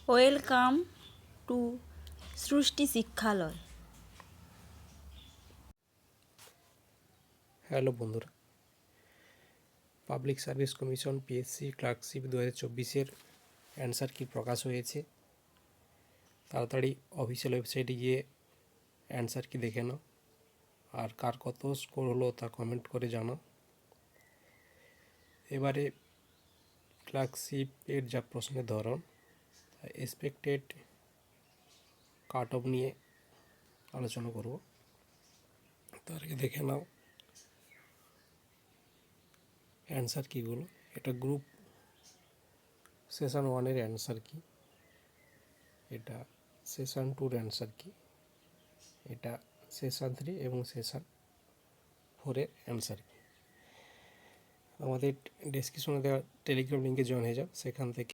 Welcome to Srishti Shikshalaya. Hello বন্ধুরা, public service commission PSC clerkship 2024-এর answer কি প্রকাশ হয়েছে। তাড়াতাড়ি অফিসিয়াল ওয়েবসাইটে গিয়ে অ্যান্সার কি দেখে নাও, আর কার কত স্কোর হলো তা কমেন্ট করে জানাও। এবারে ক্লার্কশিপের যা প্রশ্নের ধরন, এক্সপেক্টেড কাট অফ নিয়ে আলোচনা করব। তার আগে দেখে নাও অ্যান্সার কীগুলো। এটা গ্রুপ সেশন 1-এর অ্যান্সার কি, এটা সেশন 2-র অ্যান্সার কি, এটা সেশন 3 এবং সেশন 4-এর অ্যান্সার কি। আমাদের ডেসক্রিপশনে দেওয়া টেলিগ্রাম লিঙ্কে জয়েন হয়ে যাও, সেখান থেকে